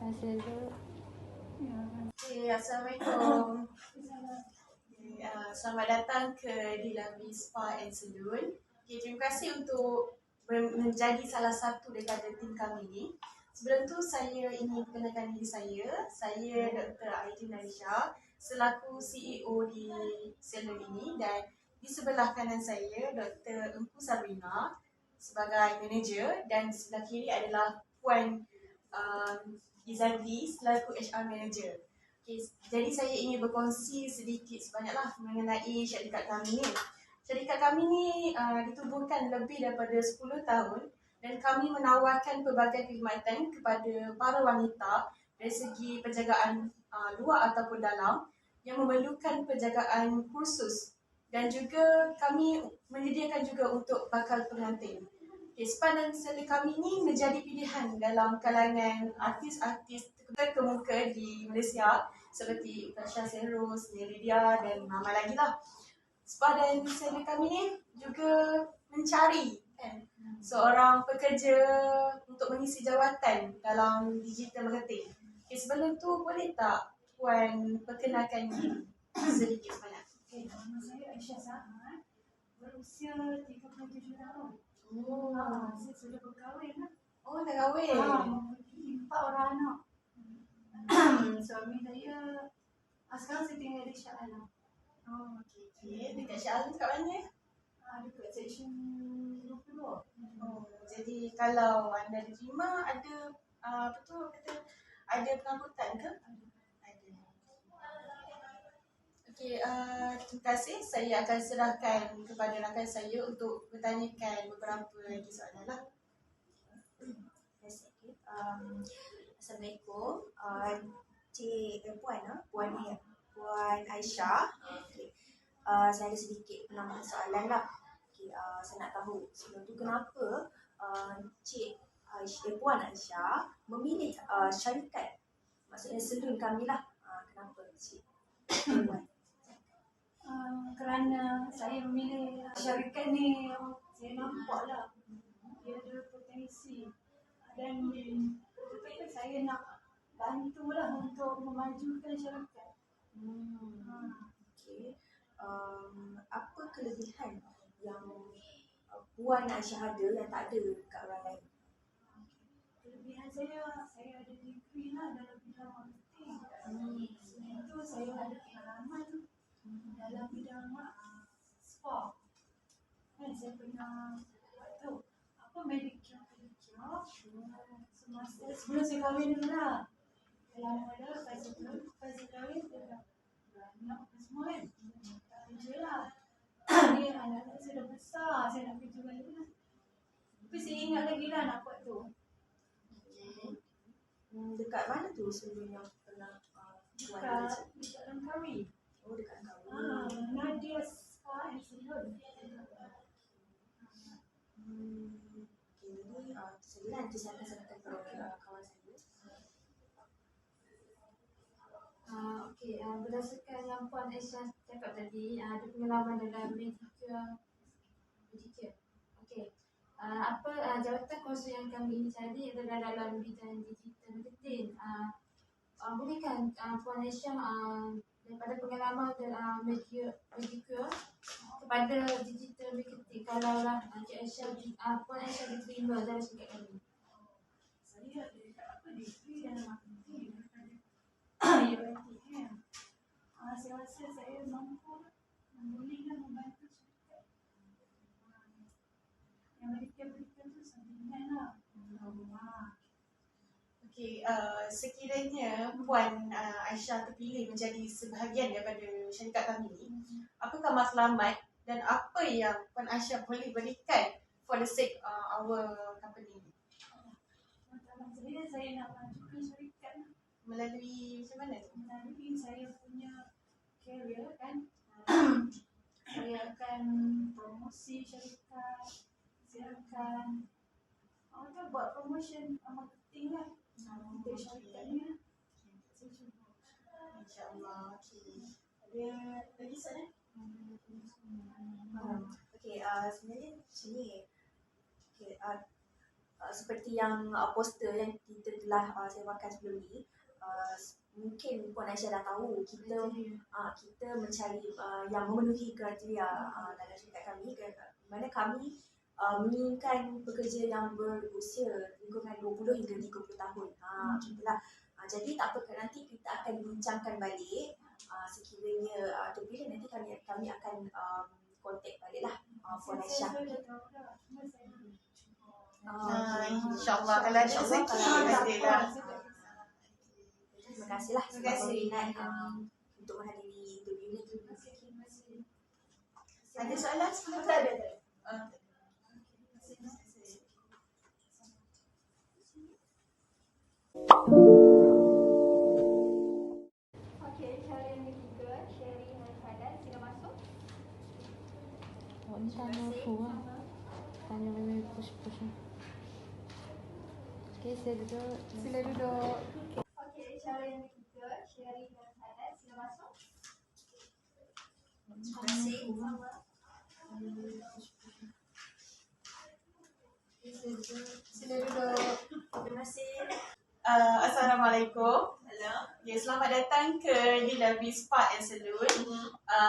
Okay, Assalamualaikum. Selamat datang ke Dilambi Spa and Salon. Okay, terima kasih untuk menjadi salah satu daripada tim kami ni. Sebelum tu saya ingin perkenalkan diri saya. Saya Dr. Aidin Aisyah selaku CEO di salon ini, dan di sebelah kanan saya Dr. Empu Sabrina sebagai manager, dan di sebelah kiri adalah Puan Izadli selaku HR manager. Okay, jadi saya ingin berkongsi sedikit sebanyaklah mengenai syarikat kami ni. Syarikat kami ni ditubuhkan lebih daripada 10 tahun, dan kami menawarkan pelbagai perkhidmatan kepada para wanita dari segi penjagaan luar ataupun dalam yang memerlukan penjagaan khusus, dan juga kami menyediakan juga untuk bakal pengantin. Okay, spa dan salon kami ni menjadi pilihan dalam kalangan artis-artis terkemuka di Malaysia seperti Tasha Seros, Neridia dan ramai lagi lah. Spa dan salon kami ni juga mencari seorang pekerja untuk mengisi jawatan dalam digital marketing. Okay, sebelum tu boleh tak Puan perkenalkan diri sedikit sebanyak? Okay, nama saya Aisyah Sahad, berusia 37 tahun. Saya sudah berkahwin lah. Oh, dah kahwin? Mempunyai 4 orang anak. Suami saya, sekarang saya tinggal di Shah Alam. Oh, okey. Dekat Shah Alam kat mana? Dekat section 22. Jadi kalau anda diterima, ada ada pengangkutan ke? Ada. Okey, terima kasih. Saya akan serahkan kepada rakan saya untuk bertanyakan beberapa lagi soalan lah. Assalamualaikum, Puan Aisyah. Okay. Saya ada sedikit penambahan soalan lah. Okay, saya nak tahu sebelum tu kenapa Puan Aisyah memilih syarikat, maksudnya salon kami lah. Kenapa Cik Puan? Kerana saya memilih syarikat ni, saya nampak lah dia ada potensi, dan saya nak bantulah untuk memajukan syarikat. Okay. Apa kelebihan yang Puan Aisyah ada yang tak ada kat orang lain? Kelebihan saya ada degree lah dalam bidang marketing. Selain itu saya ada pengalaman dalam bidang spa. Saya pernah buat tu medicure. Semasa sebelum saya kahwin dulu lah. Lama dah lepas kahwin dah beranak semua kan. Tak kerja lah. Ni anak-anak saya dah besar, saya nak kerja balik lah. Tapi saya ingat lagi lah nak buat tu. Dekat mana tu sebelum yang pernah Dekat Langkawi. Oh, dekat Langkawi. Nadia Spa and Salon. Jadi sebenarnya nanti saya akan serahkan kepada kawan saya. Okey, berdasarkan yang Puan Aisyah cakap tadi, ada pengalaman dalam medicure. Okey. Apa jawatan kursus yang kami cari adalah dalam bidang digital marketing. Bolehkan Puan Aisyah daripada pengalaman medicure kepada digital marketing, kalaulah Cik Aisyah, Puan Aisyah diterima dalam syarikat kami? Saya ada degree dalam marketing UiTM. Saya rasa saya mampu bolehlah membantu syarikat. Yang mereka tu sampingan lah. Okey, sekiranya Puan Aisyah terpilih menjadi sebahagian daripada syarikat kami ni, apakah matlamat dan apa yang Puan Aisyah boleh berikan for the sake our company ni? Matlamat saya nak majukan syarikat melalui macam mana tu? Melalui saya punya career kan. Saya akan promosi syarikat, saya akan buat promotion marketing lah untuk syarikat ni lah. InsyaAllah. Okay. Ada lagi soalan? Okey, sebenarnya macam ni. Okey, seperti yang poster yang kita telah sewakan sebelum ni, mungkin Puan Aisyah dah tahu kita mencari yang memenuhi kriteria dalam syarikat kami, mana kami menginginkan pekerja yang berusia lingkungan 20 hingga 30 tahun. Itulah. Jadi tak apa, nanti kita akan bincangkan balik sekiranya terpilih, nanti kami akan kontak baliklah Puan Aisyah. InsyaAllah kalau ada rezeki pastilah. Terima kasihlah Terima kasih. minat untuk menghadiri interview ni. Ada soalan sebelum Tak ada. Okey, cara yang ketiga, Sherry Hadan, sila masuk. Oh, ni tanya aku lah. Tanya memang push. Okay, saya duduk. Sila duduk. Okey, cara yang ketiga, Sherry Hadan, sila masuk. Terima kasih. Sila duduk. Terima kasih. Assalamualaikum. Okay, selamat datang ke Lila Spa and Salon.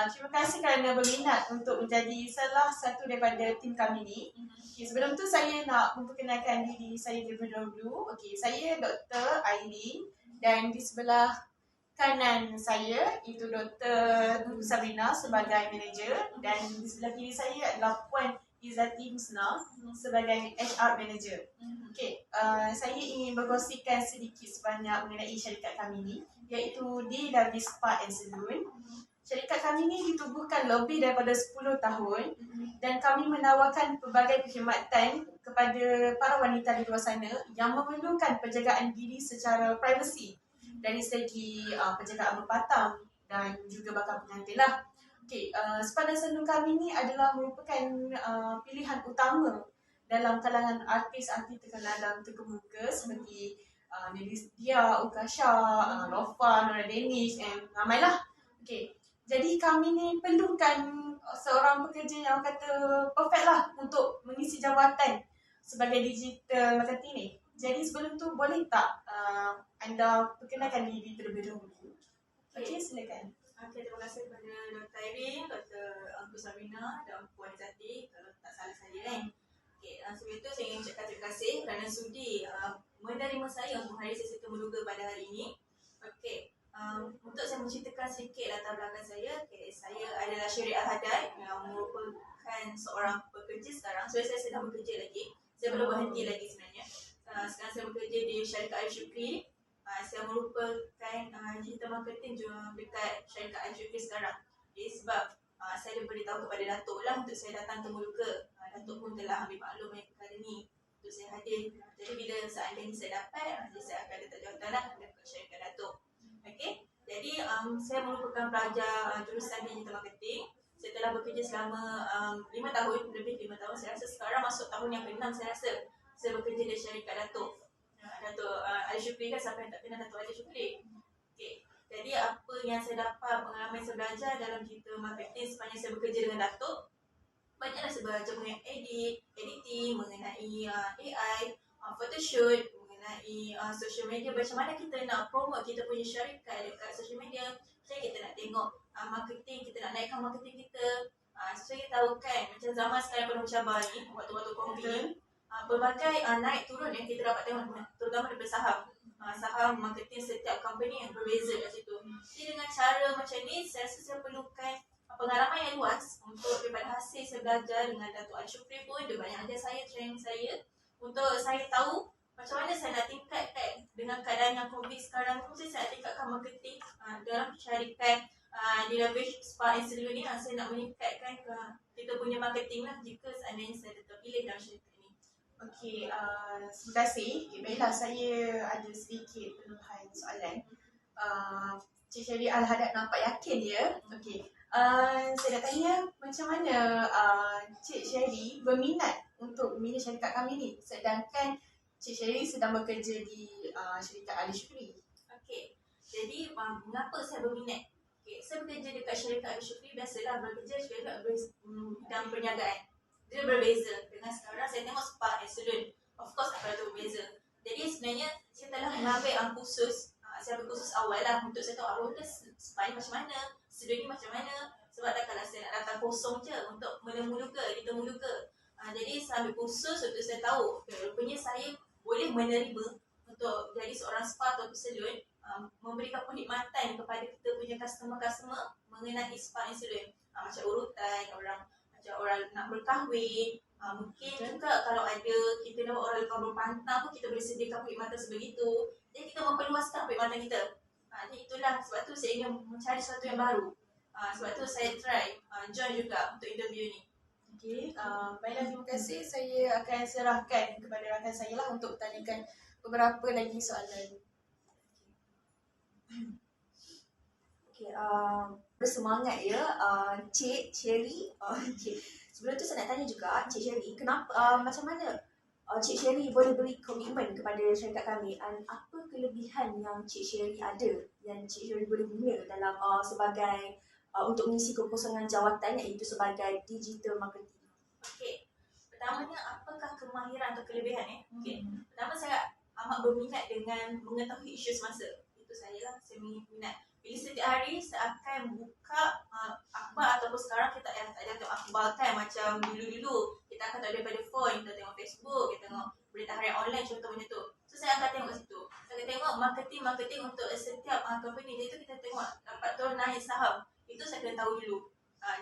Terima kasih kerana berminat untuk menjadi salah satu daripada tim kami ni. Okay, sebelum tu saya nak memperkenalkan diri saya terlebih dahulu. Okay, saya Dr. Aileen dan di sebelah kanan saya itu Dr. Sabrina sebagai manager dan di sebelah kiri saya adalah Puan Izzati Husna sebagai HR manager. Okey, saya ingin berkongsikan sedikit sebanyak mengenai syarikat kami ni, iaitu di Davis Spa and Salon. Syarikat kami ni ditubuhkan lebih daripada 10 tahun dan kami menawarkan pelbagai perkhidmatan kepada para wanita di luar sana yang memerlukan penjagaan diri secara privasi dari segi penjagaan berpatang dan juga bakal pengantin lah. Okey, spa dan salon kami ni adalah merupakan pilihan utama dalam kalangan artis-artis terkenal dalam terkemuka seperti Nelis Dia, Ukasha, Lofa, Nora Danish and ramailah. Okey, jadi kami ni perlukan seorang pekerja yang kata perfect lah untuk mengisi jawatan sebagai digital marketing ni. Jadi sebelum tu boleh tak anda perkenalkan diri terlebih dahulu? Okey, silakan. Okay, terima kasih kepada Dr. Aileen, Dr. Sabrina dan Puan Izzati kalau tak salah saya kan. Okay, sebelum itu saya ingin ucapkan terima kasih kerana sudi menerima saya untuk hari sesi temuduga pada hari ini. Okay, untuk saya menceritakan sedikit latar belakang saya. Okay, saya adalah Sherry Al-Haddad yang merupakan seorang pekerja sekarang. Saya sedang bekerja lagi. Saya belum berhenti lagi sebenarnya. Sekarang saya bekerja di syarikat Al-Shukri. Saya merupakan digital marketing dekat syarikat Al-Shukri sekarang. Okay, sebab saya diberitahu kepada Datuk lah untuk saya datang temuduga. Datuk pun telah ambil maklum perkara ni untuk saya hadir. Jadi bila seandainya saya dapat, jadi saya akan letak jawatan lah dekat syarikat Datuk. Okay, jadi saya merupakan pelajar jurusan digital marketing. Saya telah bekerja selama 5 tahun, lebih 5 tahun. Saya rasa sekarang masuk tahun yang ke-6 saya rasa. Saya bekerja di syarikat Datuk. Datuk Al-Shukri kan, siapa yang tak kenal Datuk Al-Shukri. Okay. Jadi apa yang saya dapat, pengalaman saya belajar dalam digital marketing sepanjang saya bekerja dengan Datuk, banyaklah saya belajar mengenai editing, mengenai AI, photoshoot, mengenai social media, macam mana kita nak promote kita punya syarikat dekat social media. Macam kita nak tengok marketing, kita nak naikkan marketing kita. Saya tahu kan, macam zaman sekarang penuh cabar ni, waktu-waktu COVID, pelbagai naik turun yang kita dapat tengok, terutama daripada saham marketing setiap company yang berbeza kat situ. Jadi dengan cara macam ni, saya rasa saya perlukan pengalaman yang luas untuk daripada hasil saya belajar dengan Datuk Al-Shukri pun. Dia banyak ajar saya, training saya untuk saya tahu macam mana saya nak tingkatkan dengan keadaan yang COVID sekarang tu. Saya nak tingkatkan marketing dalam syarikat di Davis Spa and Salon ni. Saya nak meningkatkan kita punya marketing lah jika seandainya saya terpilih dalam syarikat. Okey, terima kasih. Okay, baiklah, saya ada sedikit penuhan soalan. Cik Sherry Al-Haddad nampak yakin ya. Okey, saya nak tanya macam mana Cik Sherry berminat untuk memilih syarikat kami ni sedangkan Cik Sherry sedang bekerja di syarikat Al-Shukri. Okey, jadi mengapa saya berminat? Okay, saya bekerja dekat syarikat Al-Shukri, biasalah bekerja syarikat bidang perniagaan. Dia berbeza dengan sekarang saya tengok spa and salon. of course akan ada berbeza. Jadi sebenarnya saya telah mengambil khusus, saya ambil khusus awal lah untuk saya tahu rota SPA ni macam mana, studio ni macam mana. Sebab tak kalau saya nak datang kosong je untuk mula-mula ke, kita mula ke. Jadi saya ambil khusus untuk saya tahu, rupanya saya boleh menerima untuk jadi seorang spa atau salon, memberikan perkhidmatan kepada kita punya customer-customer mengenai spa and salon. Macam urutan, macam orang nak berkahwin, mungkin juga kalau ada kita nak orang lepas berpantang pun kita boleh sediakan perkhidmatan sebegitu. Jadi kita memperluaskan perkhidmatan kita. Jadi itulah sebab tu saya ingin mencari sesuatu yang baru. Sebab tu saya try join juga untuk interview ni. Okey, baiklah, terima kasih. Saya akan serahkan kepada rakan saya lah untuk tanyakan beberapa lagi soalan. Okay, bersemangat ya Cik Sherry. Sebelum tu saya nak tanya juga Cik Sherry, kenapa macam mana Cik Sherry boleh beri komitmen kepada syarikat kami, dan apa kelebihan yang Cik Sherry ada yang Cik Sherry boleh guna dalam sebagai untuk mengisi kekosongan jawatan, iaitu sebagai digital marketing. Okey, pertamanya apakah kemahiran atau kelebihan Okey, pertama saya amat berminat dengan mengetahui isu semasa. Itu saya lah, saya minat. Bila setiap hari saya akan buka akhbar, ataupun sekarang kita tak ada tengok akhbar kan, macam dulu-dulu kita akan tak daripada phone, kita tengok Facebook, kita tengok berita harian online contohnya tu. So saya akan tengok situ. Saya akan tengok marketing untuk setiap company. Jadi tu kita tengok dapat turun naik saham. Itu saya kena tahu dulu.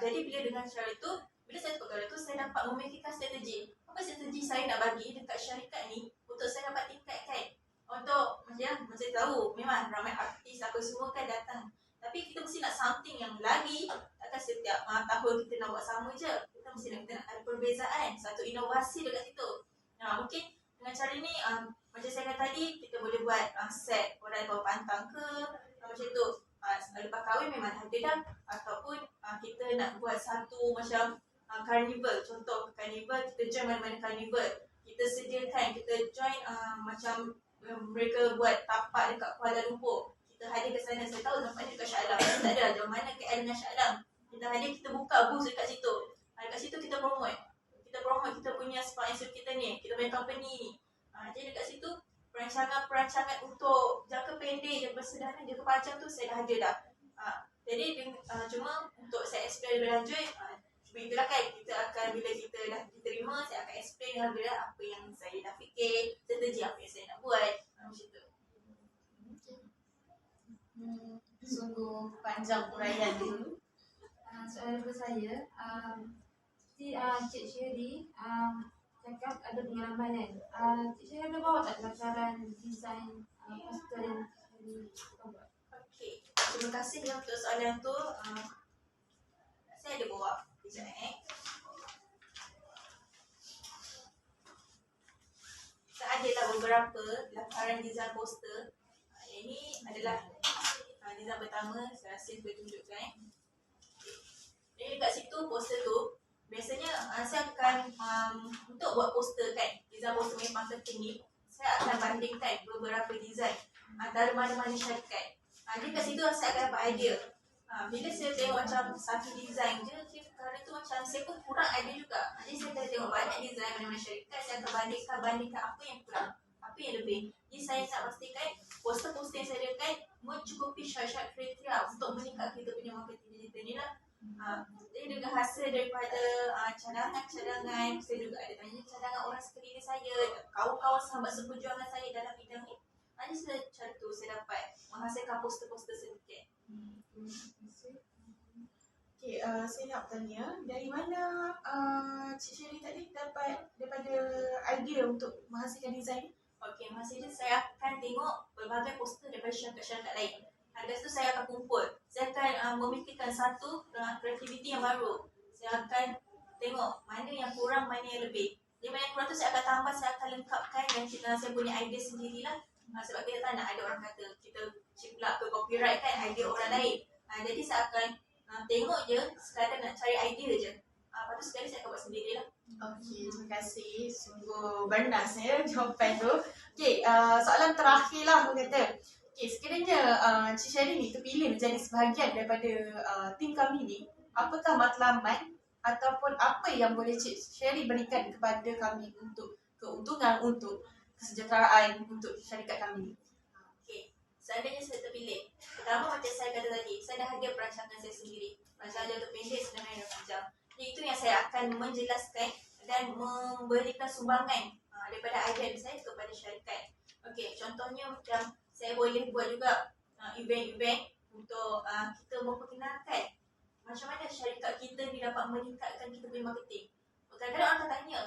Jadi bila dengan cara itu, bila saya perkara itu, saya dapat memikirkan strategi. Apa strategi saya nak bagi dekat syarikat ni untuk saya dapat tingkatkan. Untuk macam saya tahu memang ramai artis apa semua kan datang. Tapi kita mesti nak something yang lagi. Takkan setiap tahun kita nak buat sama je. Kita mesti nak ada perbezaan. Satu inovasi dekat situ. Mungkin dengan cara ni macam saya kata tadi, kita boleh buat set orang bawa pantang ke macam tu. Lepas kahwin memang ada dah. Ataupun kita nak buat satu macam carnival. Contoh carnival, kita join mana-mana carnival. Kita sediakan, kita join macam mereka buat tapak dekat Kuala Lumpur. Kita hadir ke sana. Saya tahu tempatnya dekat Shah Alam. Kita tak ada jauh mana KL dengan Shah Alam. Kita hadir, kita buka booth dekat situ. Dekat situ kita promote. Kita punya sponsor kita ni. Kita punya company ni. Jadi dekat situ perancangan untuk jangka pendek, jangka sederhana, jangka panjang tu saya dah ada dah. Jadi cuma untuk saya explain lebih lanjut, begitulah kan, kita akan bila kita dah diterima, saya akan explain lebih lanjut apa yang saya dah fikir, strategi apa yang saya nak buat, macam tu. Sungguh panjang uraian dulu. Soalan daripada saya, seperti Cik Sherry cakap ada pengalaman kan. Cik Sherry ada bawa tak pelajaran design poster yang Sherry buat? Okey, terima kasih untuk soalan tu. Saya ada bawa sekejap Saya adalah beberapa lakaran design poster. Ini adalah design pertama, saya rasa boleh tunjukkan. Jadi dekat situ poster tu, biasanya saya akan untuk buat poster kan, design poster marketing ni, saya akan bandingkan beberapa design antara mana-mana syarikat. Jadi kat situ saya akan dapat idea. Bila saya tengok macam satu design je, kerana tu macam saya pun kurang idea juga. Jadi saya akan tengok banyak design mana-mana syarikat, saya akan bandingkan apa yang kurang, apa yang lebih. Jadi saya nak pastikan poster-poster yang saya adakan mencukupi syarat-syarat kriteria untuk meningkatkan kita punya marketing digital ni lah. Jadi dengan hasil daripada cadangan-cadangan, saya juga ada tanya cadangan orang sekeliling saya, kawan-kawan sahabat seperjuangan saya dalam bidang ni. Jadi cara tu saya dapat menghasilkan poster-poster sedikit. Okey, saya nak tanya, dari mana Cik Sherry tadi dapat daripada idea untuk menghasilkan design? Okey, masa itu saya akan tengok berbagai poster daripada syarikat-syarikat lain. Dari situ saya akan kumpul. Saya akan memikirkan satu kreativiti yang baru. Saya akan tengok mana yang kurang, mana yang lebih. Jadi mana yang kurang tu saya akan tambah, saya akan lengkapkan dan saya punya idea sendirilah. Sebab kita tak nak ada orang kata kita ciplak ke copyright kan idea orang lain. Jadi saya akan tengok je, sekadar nak cari idea je. Lepas tu sekali saya akan buat sendirilah. Okey, terima kasih. Sungguh bernas ya jawapan tu. Okey, soalan terakhir lah aku kata. Okey, sekiranya Cik Sherry ni terpilih menjadi sebahagian daripada tim kami ni, apakah matlamat ataupun apa yang boleh Cik Sherry berikan kepada kami untuk keuntungan untuk kesejahteraan untuk syarikat kami. Okay. Seandainya saya terpilih, pertama macam saya kata tadi, saya dah ada perancangan saya sendiri. Perancangan jangka pendek, sedangkan jangka panjang. Jadi itu yang saya akan menjelaskan dan memberikan sumbangan daripada idea saya kepada syarikat. Okey, contohnya macam saya boleh buat juga event-event untuk kita memperkenalkan macam mana syarikat kita ni dapat meningkatkan kita punya marketing. Kadang-kadang orang akan tanya,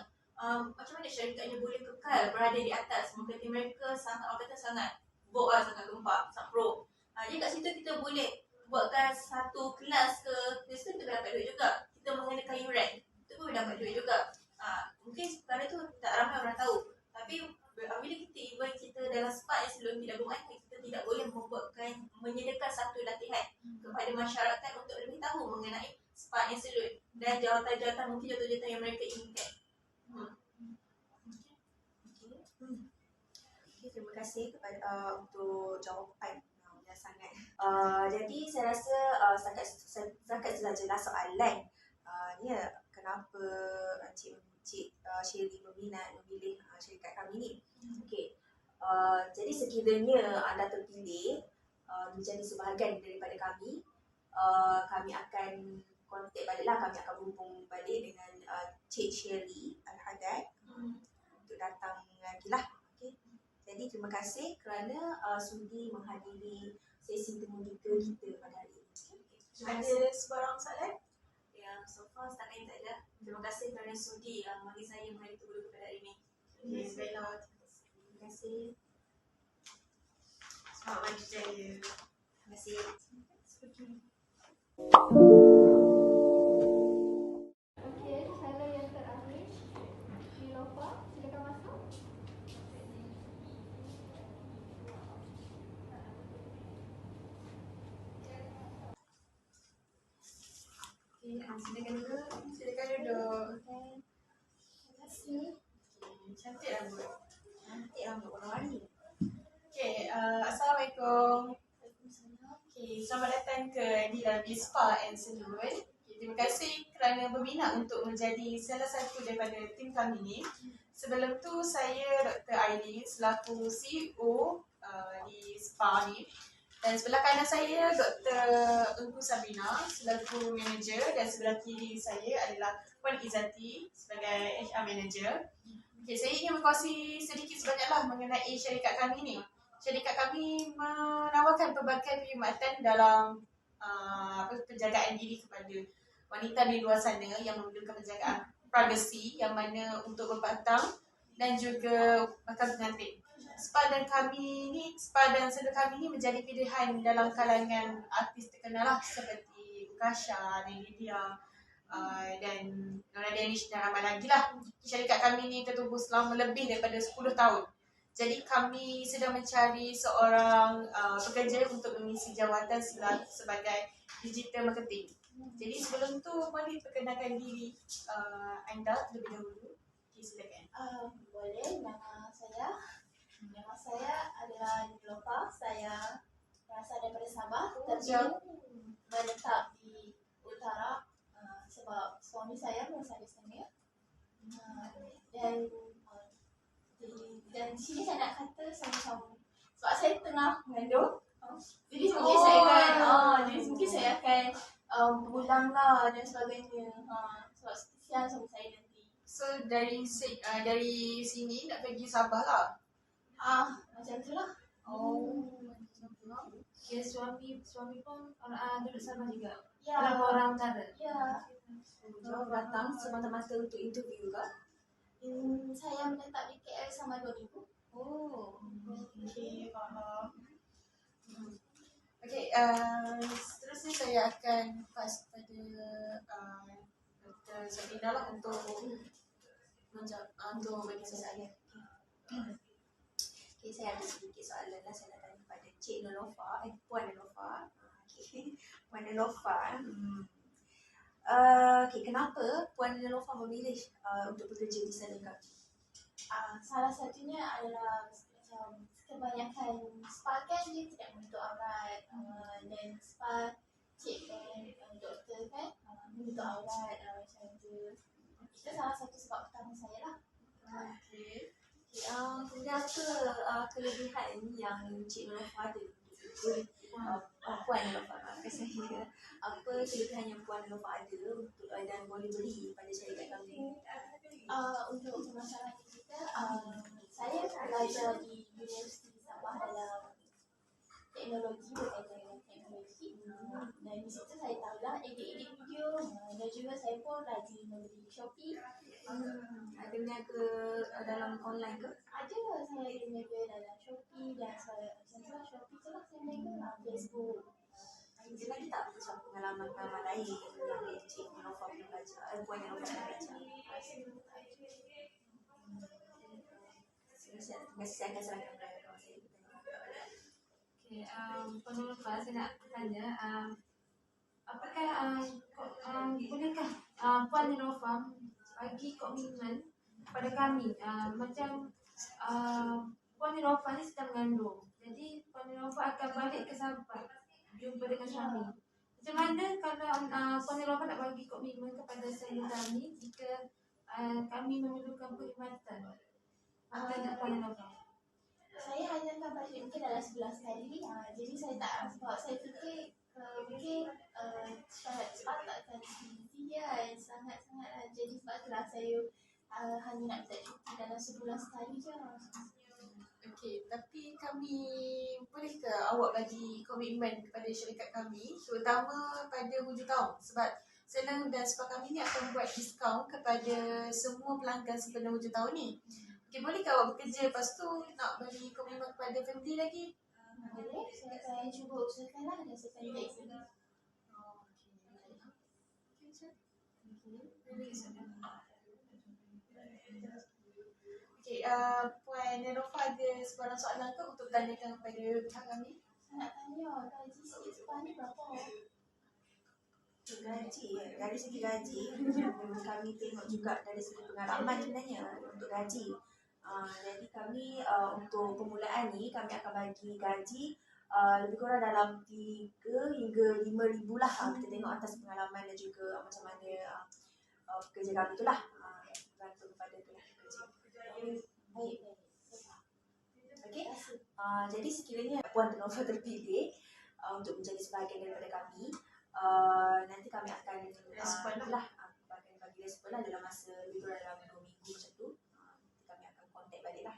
macam mana syarikat ni boleh kekal berada di atas. Marketing mereka sangat, orang kata sangat vogue lah, sangat gempak, sangat pro. Jadi kat situ kita boleh buatkan satu kelas ke, di situ kita dapat duit juga. Kita mengenakan yuran, kita pun dapat duit juga. Mungkin perkara tu tak ramai orang tahu. Tapi bila kita event kita dalam spa yang sebelum tidak bermakna, kita tidak boleh menyediakan satu latihan kepada masyarakat untuk lebih tahu mengenai spa yang sebelum dan jawatan-jawatan, mungkin jawatan-jawatan yang mereka inginkan. Okay, terima kasih kepada untuk jawapan yang sangat. Jadi saya rasa setakat telah jelas soalan ni kenapa Encik Sherry memilih syarikat kami ni. Okey. Jadi sekiranya anda terpilih menjadi sebahagian daripada kami, kami akan kontak baliklah, kami akan berhubung balik dengan Cik Sherry Al-Haddad untuk datang lagi lah. Okay. Jadi terima kasih kerana sudi menghadiri sesi temu muka kita pada hari ini. Ada sebarang soalan? Yang so far setakat ini tak ada. Terima kasih kerana sudi bagi saya menghadiri temu pada hari ini. Baiklah. Terima kasih. Selamat berjaya. Terima kasih. Okey, calon yang terakhir, Shilofa, silakan masuk. Silakan duduk. Terima kasih. Cantik rambut. Cantik rambut warna-warni. Okay, Assalamualaikum. Okay, selamat datang ke Dilabi Spa and Salon. Okay, terima kasih kerana berminat untuk menjadi salah satu daripada tim kami ni. Sebelum tu saya Dr. Aileen selaku CEO di spa ni. Dan sebelah kanan saya Dr. Engku Sabrina selaku manager dan sebelah kiri saya adalah Puan Izzati sebagai HR manager. Okay, saya ingin berkongsi sedikit sebanyaklah mengenai syarikat kami ni. Syarikat kami menawarkan pelbagai perkhidmatan dalam penjagaan diri kepada wanita di luar sana yang memerlukan penjagaan privasi yang mana untuk berbatang dan juga bakal pengantin. Spa dan salon kami ni menjadi pilihan dalam kalangan artis terkenal lah seperti Ukasha, Lydia dan Nora Danish dan ramai lagi lah. Syarikat kami ni tertubuh selama lebih daripada 10 tahun. Jadi kami sedang mencari seorang pekerja untuk mengisi jawatan sebagai digital marketing. Jadi sebelum tu boleh perkenalkan diri anda terlebih dahulu. Okay, silakan. Boleh, nama saya adalah Nilofa. Saya berasal daripada Sabah, tapi menetap di utara sebab suami saya berasal di sana. Dan di sini saya nak kata sama-sama sebab saya tengah mengandung. Jadi mungkin saya akan berulanglah dan sebagainya. Sebab kesian suami saya nanti. So dari sini nak pergi Sabah lah. Macam tu lah. Okay, suami pun duduk Sabah juga. Ya. Orang utara. Ya. Jawab datang semata-mata untuk interview ke? Saya menetap di KL selama 2 minggu. Okay, faham. Okay, seterusnya saya akan pass pada Dr. Sabrina lah untuk bagi soalan. Okay, saya ada sedikit soalan lah. Saya nak tanya kepada Cik Nilofa, Puan Nilofa. Okay, Puan Nilofa. Okay, kenapa Puan Nilofa memilih untuk bekerja di salon kami? Salah satunya adalah macam kebanyakan spa kan dia tidak menutup aurat, dan spa cik dan doktor kan menutup aurat macam tu. Itu salah satu sebab utama saya lah. Okay. Kemudian apa kelebihan yang Cik Niloufar ada? Puan Niloufar, maafkan saya. Apa kelebihan yang Puan Niloufar ada untuk dan boleh beri pada syarikat kami? Untuk pemasaran kita, saya belajar di Universiti Sabah dalam teknologi berkaitan dengan teknologi. Dan di situ saya tahulah edit-edit video dan juga saya pun rajin membeli Shopee. Ada berniaga dalam online ke? Ada saya berniaga dalam Shopee dan saya contoh Shopee tu lah saya berniaga Facebook. Ada lagi tak macam pengalaman-pengalaman lain yang Cik Niloufar pernah belajar, Puan Niloufar pernah belajar? Saya akan serahkan kepada kawan saya. Okay, Puan Niloufar, saya nak tanya, apakah bolehkah Puan Niloufar bagi komitmen kepada kami, macam Puan Niloufar ni sedang mengandung, jadi Puan Niloufar akan balik ke Sabah jumpa dengan suami. Macam mana kalau Puan Niloufar nak bagi komitmen kepada saudara kami jika kami memerlukan perkhidmatan? Apa nak Puan Niloufar? Saya hanya akan balik mungkin dalam sebulan sekali. Jadi saya tak, sebab saya fikir mungkin cepat tak akan busy kan, sangat-sangat. Jadi sebab itulah saya hanya nak minta cuti dalam sebulan sekali je. Okey, tapi kami bolehkah awak bagi komitmen kepada syarikat kami, terutama pada hujung tahun, sebab Senang dan Spa kami ni akan buat diskaun kepada semua pelanggan sepenuh hujung tahun ni. Okey, bolehkah awak bekerja lepas tu nak bagi komitmen kepada family lagi? Boleh, saya akan cuba usahakan lah dan saya akan minta izin. Okey, Puan Niloufar ada sebarang soalan ke untuk bertanyakan kepada pihak kami? Saya nak tanya, gaji Spa ni berapa? Dari segi gaji, kami tengok juga dari segi pengalaman sebenarnya untuk gaji. Jadi kami untuk permulaan ni kami akan bagi gaji lebih kurang dalam 3 hingga 5,000 lah. Kita tengok atas pengalaman dan juga macam mana pekerja kami tu lah. Bergantung kepada pihak pekerja. Baik. Okey. Jadi sekiranya Puan Niloufar terpilih untuk menjadi sebahagian daripada kami, nanti kami akan respon lah, akan bagi respon lah dalam masa lebih kurang dalam 2 minggu macam tu. Kami akan kontak balik lah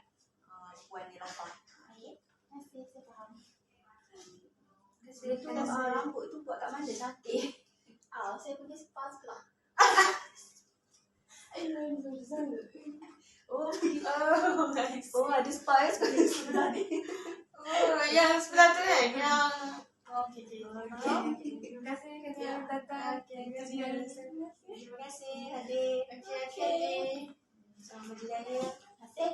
Puan Niloufar. Baik, terima kasih, saya faham. Itu rambut tu buat kat mana? Cantik. Saya pergi spa sebelah. Oh, Nice. oh ada spa sebelah ni. Oh, yang sebelah tu kan? Yang... Okey. Terima kasih kerana datang. Terima kasih hadir. Okey. Selamat berjaya. Terima kasih.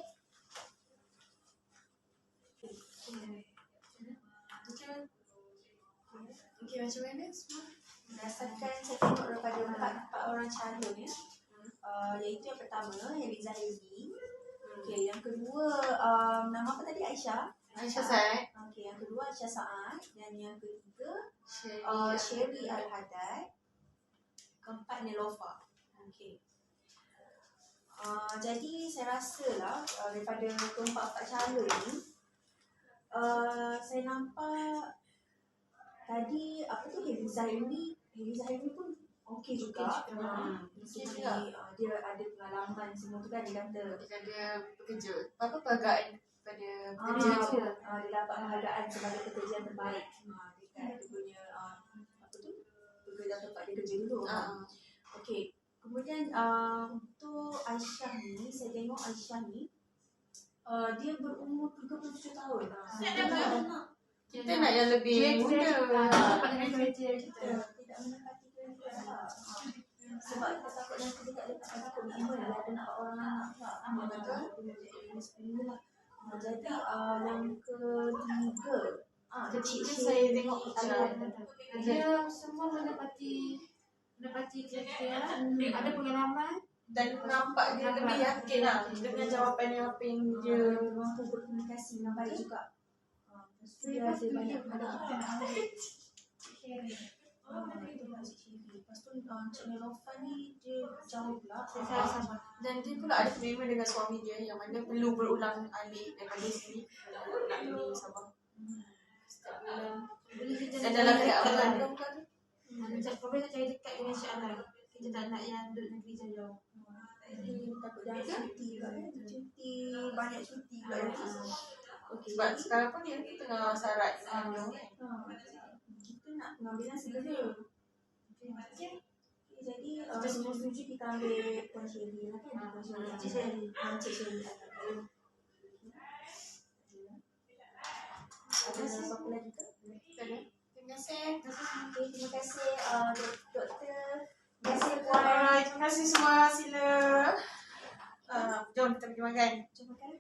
Okey, macam mana semua? Berdasarkan saya tengok daripada 4 orang calon ya. Iaitu yang pertama Heri Zahiri. Okey, yang kedua nama apa tadi? Aisyah. Aisyah Said. Okey, yang kedua Aisyah Saad dan yang ketiga Sherry. Sherry Al-Haddad. Keempat Niloufar. Okey. Jadi saya rasa lah daripada keempat-empat calon ni saya nampak tadi apa tu Heri Zahiri pun okey juga. Okey juga. Dia ada pengalaman semua tu kan, dia kata Dia bekerja. Apa penghargaan pada dia dapat penghargaan sebagai pekerja yang terbaik dekat dia punya apa tu pekerja tempat dia kerja dulu. Okey, kemudian untuk Aisyah ni, saya tengok Aisyah ni dia berumur 37 tahun. Kita nak yang lebih muda. Tidak menepati kerja. Sebab kita takut nanti dia tak dapat komitmen dia ada nak orang anak pula. Betul. Jadi yang ketiga Ketiga saya tengok Dia semua menepati kriteria, ada pengalaman dan nampak dia lebih yakin lah dengan jawapan yang apa yang dia mampu berkomunikasi dengan baik juga. Dia ada banyak Itu Cik Sherry. Lepas tu Cik Nelofa ni dia jauh pula. Saya sama. Dan dia pula ada komitmen dengan suami dia yang mana perlu berulang alik daripada sini nak pergi Sabah. Setiap bulan. Boleh kita Dan nak dalam cari keadaan dekat. Bandung kan. Macam probably nak cari dekat dengan Syah Alam. Kita tak nak yang duduk negeri jauh. Jadi takut jangan cuti pula kan. Cuti, banyak cuti pula nanti. Okey. Sebab sekarang pun dia tengah syarat Bandung. Kita nak pengambilan segera. Okey. Jadi semua setuju kita ambil Puan Sherry lah kan. Puan Sherry. Cik Sherry. Cik Sherry. Ada apa lagi ke? Terima kasih. Okey, terima kasih doktor. Terima kasih Puan. Alright, terima kasih semua. Sila. Jom kita pergi makan. Jom makan.